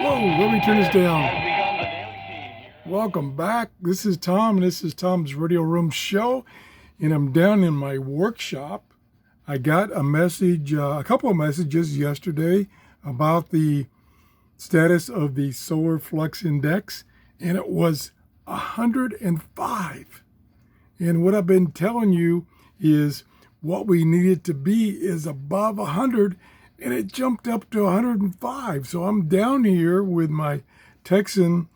Whoa, let me turn this down. Welcome back. This is Tom, and this is Tom's Radio Room Show. And I'm down in my workshop. I got a message, a couple of messages yesterday about the status of the solar flux index, and it was 105. And what I've been telling you is what we need it to be is above 100, and it jumped up to 105. So I'm down here with my Texan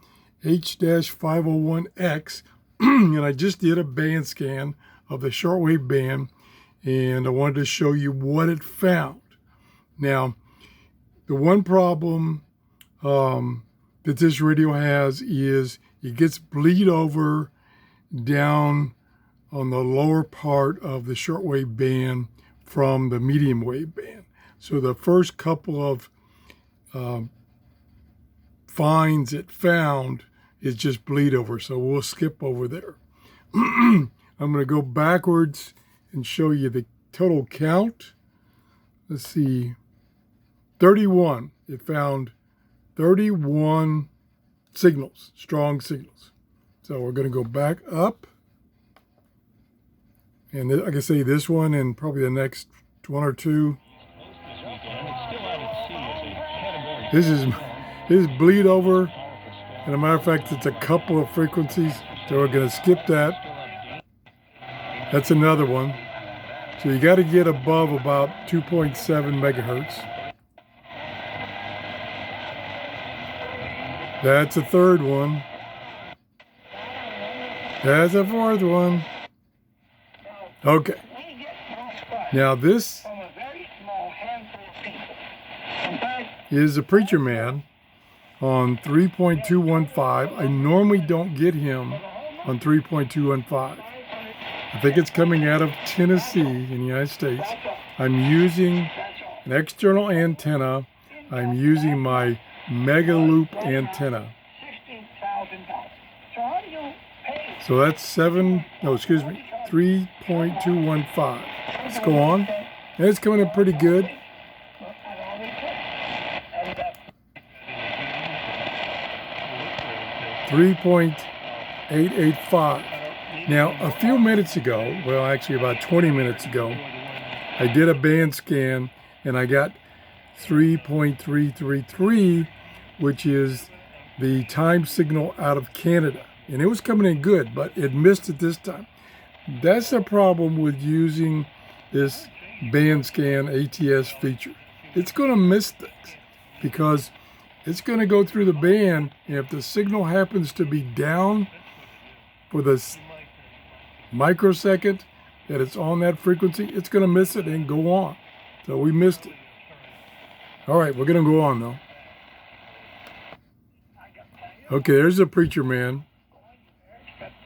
H-501X, and I just did a band scan of the shortwave band, and I wanted to show you what it found. Now, the one problem that this radio has is it gets bleed over down on the lower part of the shortwave band from the medium wave band. So the first couple of finds it found is just bleed over. So we'll skip over there. I'm going to go backwards and show you the total count. Let's see, 31. It found 31 signals, strong signals. So we're going to go back up. And I can say this one and probably the next one or two. This is bleed over. And a matter of fact, it's a couple of frequencies. So we're going to skip that. That's another one. So you got to get above about 2.7 megahertz. That's a third one. That's a fourth one. Okay. Now this is a preacher man on 3.215. I normally don't get him on 3.215. I think it's coming out of Tennessee in the United States. I'm using an external antenna. I'm using my Mega Loop antenna. So that's 3.215. Let's go on. And it's coming in pretty good. .885. Now, a few minutes ago, well, actually about 20 minutes ago, I did a band scan and I got 3.333, which is the time signal out of Canada. And it was coming in good, but it missed it this time. That's the problem with using this band scan ATS feature. It's going to miss things because it's going to go through the band, and if the signal happens to be down for the microsecond that it's on that frequency, it's going to miss it and go on. So we missed it. All right, we're going to go on though. Okay, there's a preacher man.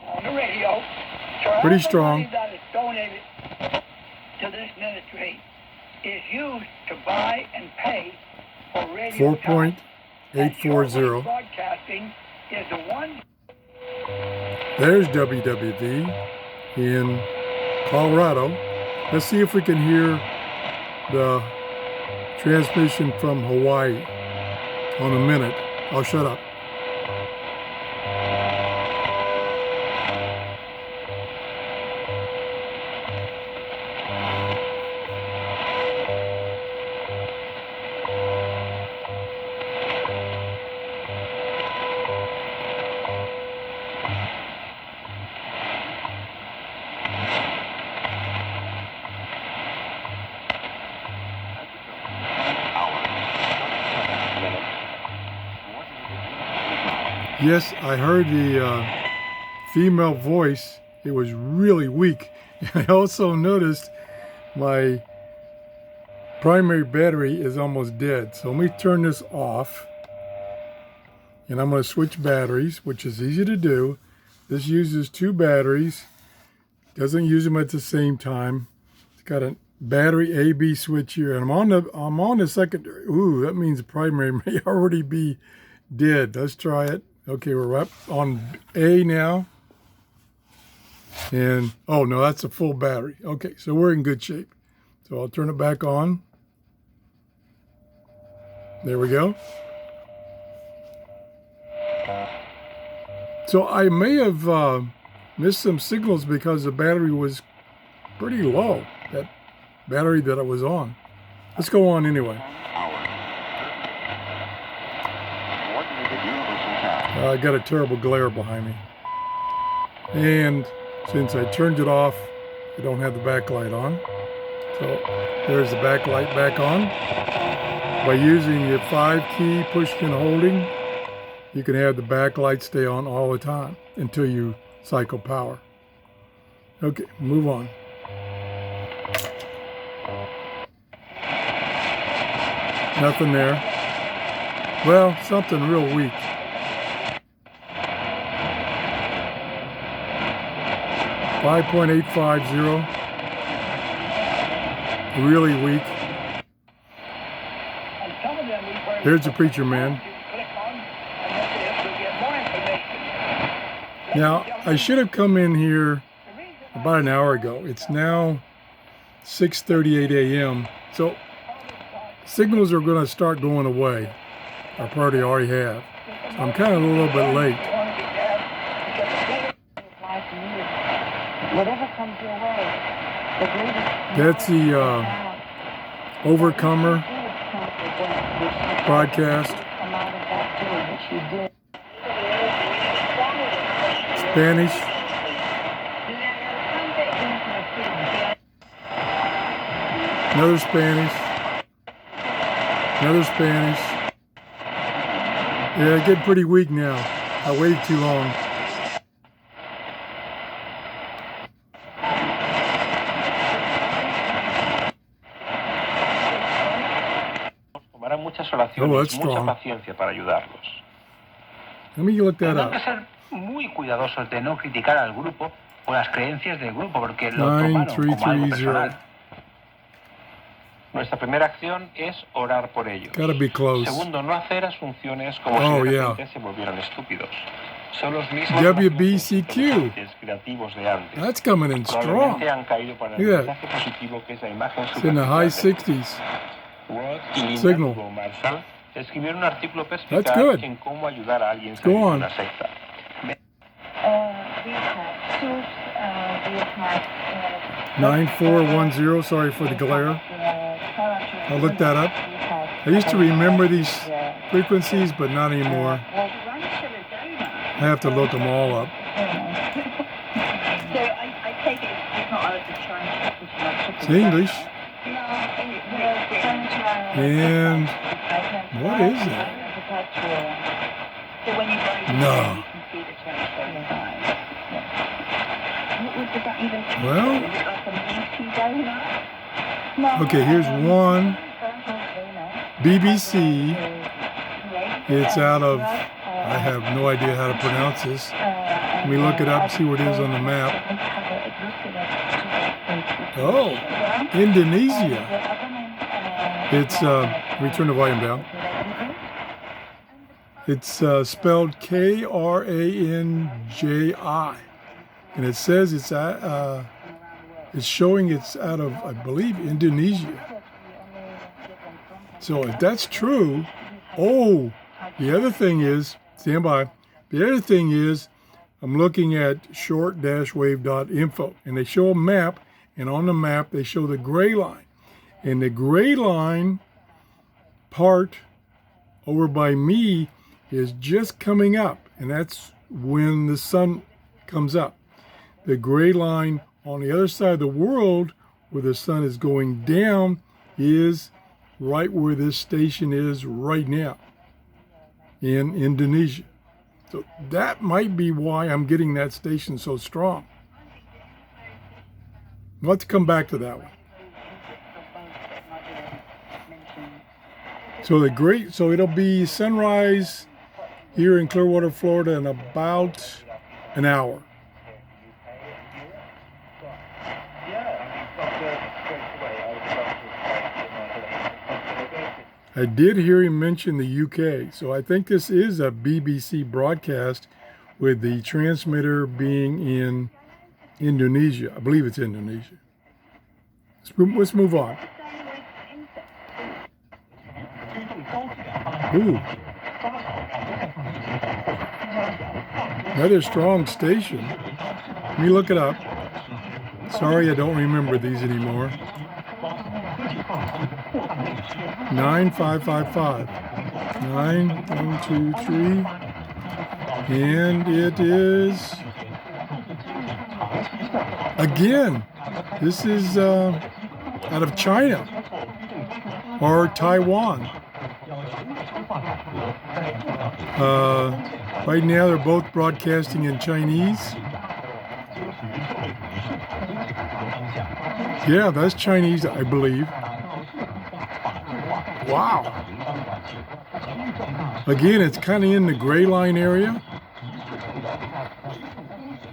On the radio, pretty strong. That is donated to this ministry is used to buy and pay for radio. 4.840. Broadcasting is the one. There's WWV in Colorado. Let's see if we can hear the transmission from Hawaii on a minute. I'll shut up. Yes, I heard the female voice. It was really weak. I also noticed my primary battery is almost dead. So let me turn this off. And I'm going to switch batteries, which is easy to do. This uses two batteries. Doesn't use them at the same time. It's got a battery A/B switch here, and I'm on the secondary. Ooh, that means the primary may already be dead. Let's try it. Okay, we're up on A now. And, oh no, that's a full battery. Okay, so we're in good shape. So I'll turn it back on. There we go. So I may have missed some signals because the battery was pretty low, that battery that I was on. Let's go on anyway. I got a terrible glare behind me. And since I turned it off, I don't have the backlight on. So there's the backlight back on. By using the 5 key pushing and holding, you can have the backlight stay on all the time until you cycle power. Okay, move on. Nothing there. Well, something real weak. .850. Really weak. There's the preacher man. Now, I should have come in here about an hour ago. It's now 6:38 a.m. So signals are going to start going away. I probably already have. So I'm kind of a little bit late. That's the Overcomer broadcast. Spanish. Another Spanish. Another Spanish. Yeah, getting pretty weak now. I waited too long. Oh, that's strong. Let me look that up. Muy cuidadosos de no criticar al grupo o las creencias del grupo porque lo tomaron como algo personal. Nuestra primera acción es orar por ellos. Gotta be close. Segundo, no hacer asunciones como si de repente se volvieran estúpidos. Son los mismos WBCQ. creativos de antes. That's coming in strong. Probablemente han caído para el mensaje positivo que es la imagen it's in the high 60s. Signal. Marshall escribieron un artículo perspicaz en cómo ayudar a alguien a salir de una secta. 9410, sorry for the glare. I'll look that up. I used to remember these frequencies, but not anymore. I have to look them all up. It's English. And what is it? No. Well, okay, here's one. BBC. It's out of, I have no idea how to pronounce this. Let me look it up and see what it is on the map. Oh, Indonesia. It's, let me turn the volume down. It's spelled K-R-A-N-J-I. And it says it's showing it's out of, I believe, Indonesia. So if that's true, oh, the other thing is, stand by, the other thing is, I'm looking at short-wave.info, and they show a map, and on the map they show the GrayLine. And the GrayLine part over by me is just coming up, and that's when the sun comes up. The GrayLine on the other side of the world, where the sun is going down, is right where this station is right now in Indonesia. So that might be why I'm getting that station so strong. Let's come back to that one. So so it'll be sunrise here in Clearwater, Florida in about an hour. I did hear him mention the UK, so I think this is a BBC broadcast with the transmitter being in Indonesia. I believe it's Indonesia. Let's move on. Ooh. Another strong station. Let me look it up. Sorry, I don't remember these anymore. 9555. 9123. And it is again. This is out of China or Taiwan. Right now, they're both broadcasting in Chinese. Yeah, that's Chinese, I believe. Wow. Again, it's kind of in the GrayLine area.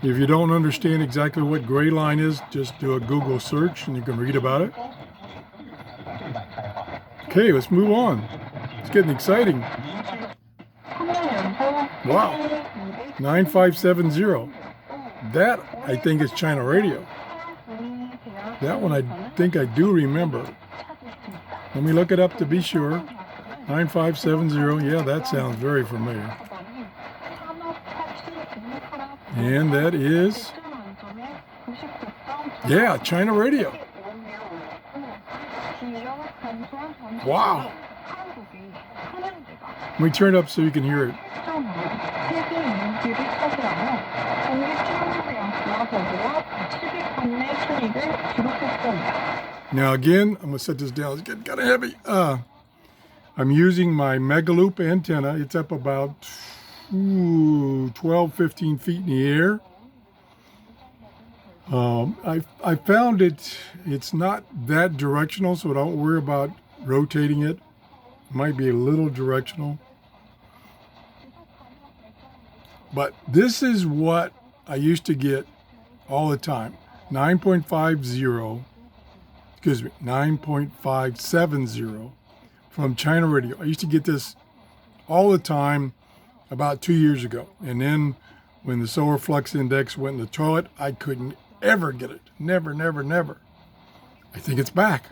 If you don't understand exactly what GrayLine is, just do a Google search and you can read about it. Okay, let's move on. It's getting exciting. Wow. 9570. That, I think, is China Radio. That one I think I do remember. Let me look it up to be sure. 9570. Yeah, that sounds very familiar. And that is, yeah, China Radio. Wow. Let me turn it up so you can hear it. Now again, I'm going to set this down. It's getting kind of heavy. I'm using my Megaloop antenna. It's up about 12, 15 feet in the air. I found it's not that directional, so don't worry about rotating it. It might be a little directional. But this is what I used to get all the time. 9.570 from China Radio. I used to get this all the time about 2 years ago. And then when the solar flux index went in the toilet, I couldn't ever get it. Never, never, never. I think it's back.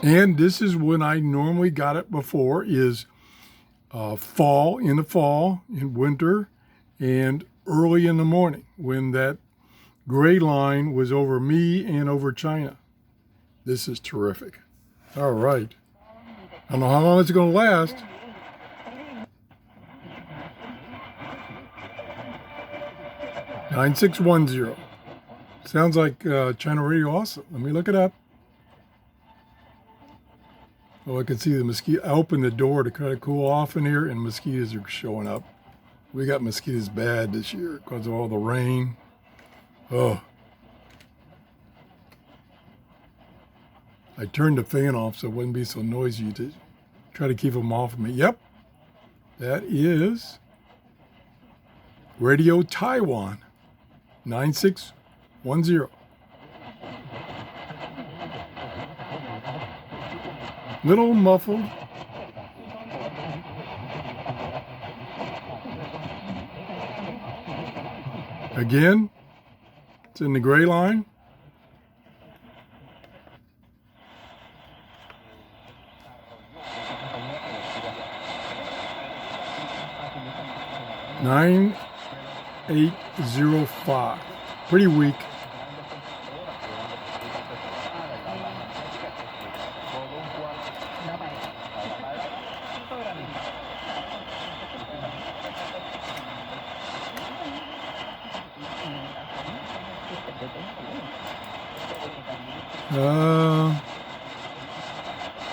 And this is when I normally got it before, is fall, in the fall, in winter, and early in the morning when that gray line was over me and over China. This is terrific. All right. I don't know how long it's going to last. "9610. Sounds like China Radio also. Let me look it up. Oh, I can see the mosquito. I opened the door to kind of cool off in here, and mosquitoes are showing up. We got mosquitoes bad this year because of all the rain. Oh. I turned the fan off so it wouldn't be so noisy to try to keep them off of me. Yep, that is Radio Taiwan, 9610. Little muffled. Again, it's in the gray line. "9805. Pretty weak.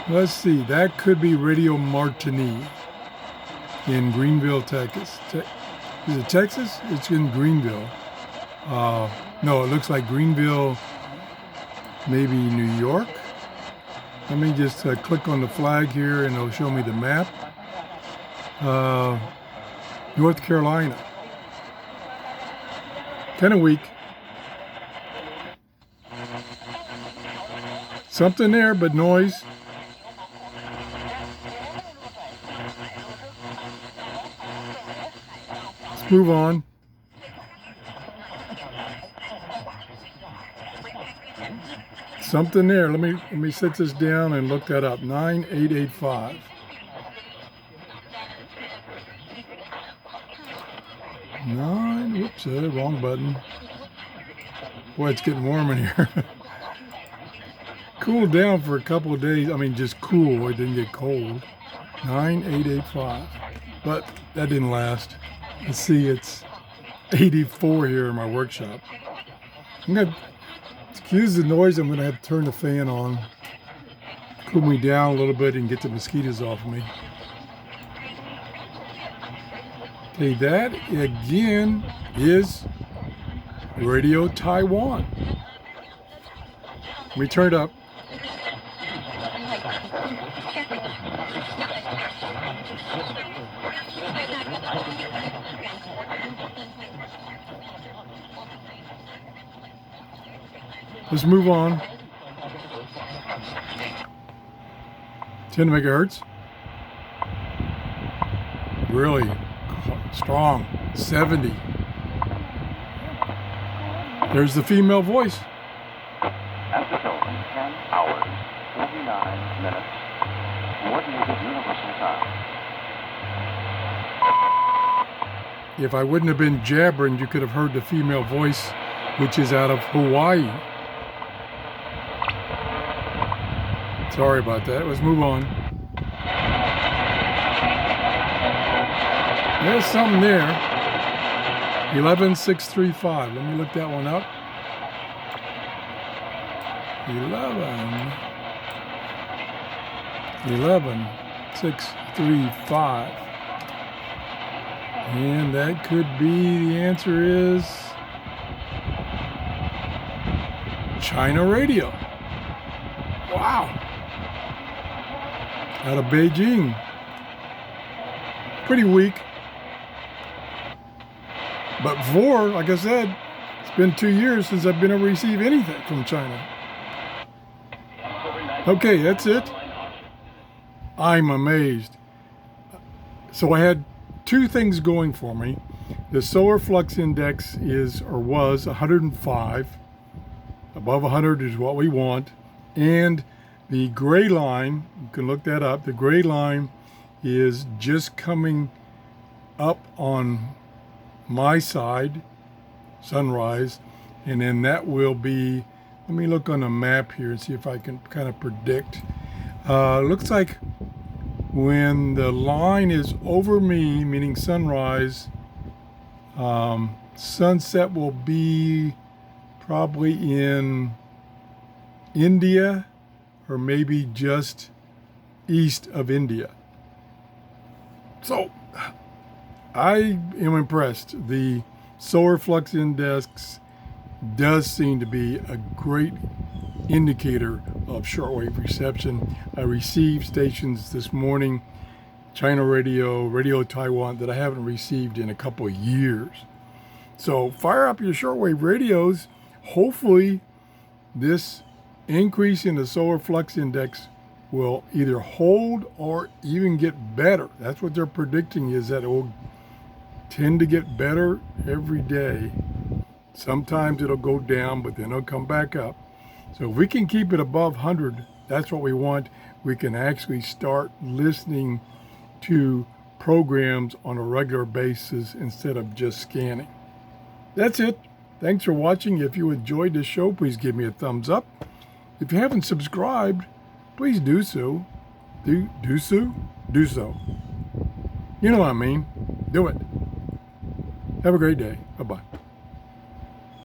Let's see. That could be Radio Martini in Greenville, Texas. Is it Texas? It's in Greenville. No, it looks like Greenville, maybe New York. Let me just click on the flag here and it'll show me the map. North Carolina. Kind of weak. Something there, but noise. Let's move on. Something there. Let me set this down and look that up. 9885. 9, whoops, wrong button. Boy, it's getting warm in here. Cooled down for a couple of days. I mean, just cool. It didn't get cold. 9885. But that didn't last. Let's see, it's 84 here in my workshop. I'm going to, excuse the noise, I'm going to have to turn the fan on. Cool me down a little bit and get the mosquitoes off of me. Okay, that again is Radio Taiwan. Let me turn it up. Let's move on. 10 megahertz. Really strong. 70. There's the female voice. At the Hilton, 10 hours, 49 minutes. Coordinated Universal Time. If I wouldn't have been jabbering, you could have heard the female voice, which is out of Hawaii. Sorry about that. Let's move on. There's something there. 11635. Let me look that one up. 11635. And that could be, the answer is China Radio. Wow. Out of Beijing. Pretty weak. But before, like I said, it's been 2 years since I've been able to receive anything from China. Okay, that's it. I'm amazed. So I had two things going for me. The solar flux index is, or was, 105. Above 100 is what we want. And the gray line, you can look that up, the gray line is just coming up on my side, sunrise, and then that will be, let me look on the map here and see if I can kind of predict. Looks like when the line is over me, meaning sunrise, sunset will be probably in India or maybe just east of India. So I am impressed. The solar flux index does seem to be a great indicator of shortwave reception. I received stations this morning, China Radio, Radio Taiwan, that I haven't received in a couple of years. So fire up your shortwave radios. Hopefully this increase in the solar flux index will either hold or even get better. That's what they're predicting, is that it will tend to get better every day. Sometimes it'll go down, but then it'll come back up. So if we can keep it above 100, that's what we want. We can actually start listening to programs on a regular basis instead of just scanning. That's it. Thanks for watching. If you enjoyed this show, please give me a thumbs up. If you haven't subscribed, please do so. Do so? Do so. You know what I mean. Do it. Have a great day. Bye-bye.